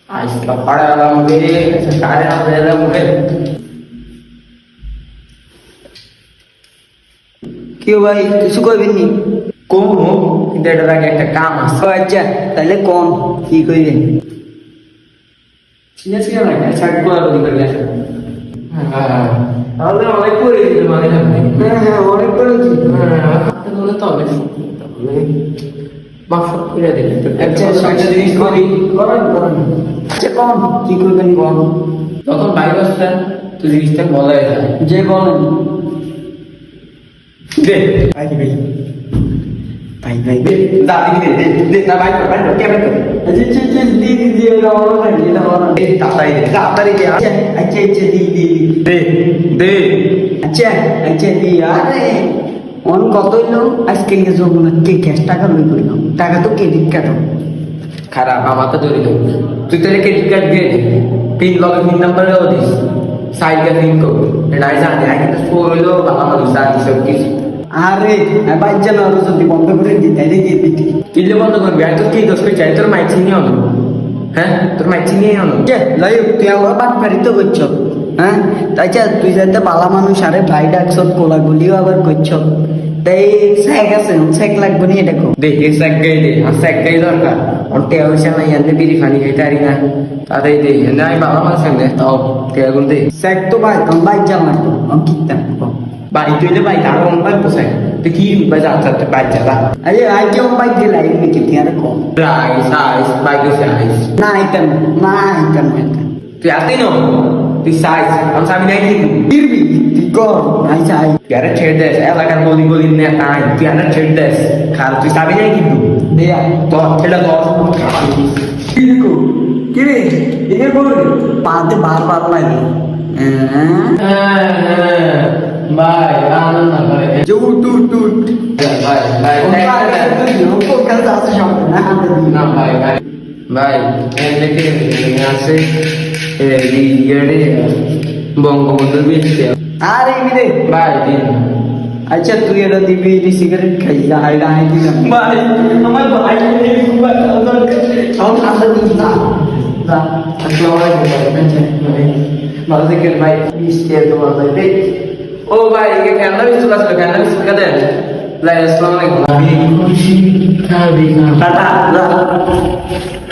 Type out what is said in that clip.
আজকে পড়ালাম রে, সাড়ে 9 বেলা মুখে। কি ভাই কিছু কইবেন নি? কমু কিন্তু এটার আগে একটা কাম আছে। ও আচ্ছা তাহলে কোন কি কইবেন? ঠিক আছে না, সাইড করে দিতে গেছে। তাহলে অনেক করে দিতে মানে না। হ্যাঁ অনেক করেছি। হাতে ধরে তো অনেক মাফ করে দিলে। আচ্ছা একটা জিনিস করি, করেন করেন। আচ্ছা কোন কি কইবেন কোন? তখন বাইরে আসলেন তো জিনিসটা বলাই যায়। যে বলেন। দে ভাই ভাই ভাই ভাই দে দাদি দে দে দে না ভাই ভাই কেমন করে আচ্ছা আচ্ছা আচ্ছা দি দি দি এটা বলো না এটা বলো না। এই তাড়াতাড়ি দে আচ্ছা আচ্ছা আচ্ছা দি দি দি। দে দে আচ্ছা আচ্ছা দি আরে অন কত হইলো আজকে গেছো না কে ক্যাশ টাকা লই কইলো টাকা তো ক্রেডিট কার্ড খারাপ আমার তো ধরে দেবো তুই তাহলে ক্রেডিট কার্ড দিয়ে দে পিন লগে পিন নাম্বারও দিস সাইডে পিন করবো এটা জানি আগে তো ফোর হইলো বাবা মানুষ জানি সব কিছু আরে বাচ্চা না যদি বন্ধ করে দিই তাইলে দিয়ে দিতি দিলে বন্ধ করবি আর তোর কি দোষ করে চাই তোর মাইক চিনি হলো হ্যাঁ তোর মাইক চিনি হলো কে লাই তুই আমার বাট ফারিত করছ হ্যাঁ তাইছা তুই যাতে বালা মানুষ আরে ভাই ডাকছ কোলাগুলিও আবার করছ তাই স্যাক আছে স্যাক লাগবে নি এটা কো দেখে স্যাকাই দে আর স্যাকাই দরকার আর টেয়া হইছে না ইয়াতে বিড়ি ফানি খাইতে পারি না তাদের দে না আমি বাবা মানুষ সামনে তাও টেয়া গুন দে স্যাক তো ভাই তোর বাইক চাল না তো আমি কিতাম বাড়ি তুইলে বাড়ি তার কোন বাড়ি পোষায় তুই কি বাজার চাচ্ছে বাড়ি চালা আরে আই কেউ বাইক দিলাই আমি কি আর কম রাইস আইস বাইক দিছে আইস না আইতাম না আইতাম তুই আসতেই না তুই সাইজ আমি সাবি নাই কিন্তু ফিরবি তুই কর নাই চাই তুই আরে ছেড়ে দেস এলাকার গলি গলি নেতা নাই তুই আরে ছেড়ে দেস খার তুই সাবি নাই কিন্তু দেয়া তোর ছেলে তোর কি দেখো কি রে এনে বল পাতে বারবার লাগে ভাই আনন্দ না করে যে উঠ ভাই ভাই না ভাই ভাই ভাই দেখে আছে ইয়ে বঙ্গবন্ধুর বিয়েতে আরে রে ভাই দিন আচ্ছা তুই এটা দিবি সিগারেট খাই হাই হাই দিলাম ভাই আমার ভাই আমার ঠান্ডা দিন না ভালো দেখেন ভাই মিষ্টি তোমার ভাই ও ভাই কেন বিস্কুট আসলো কেন বিস্কুট দেন আসসালামু আলাইকুম আমি খুশি খাবি না টাটা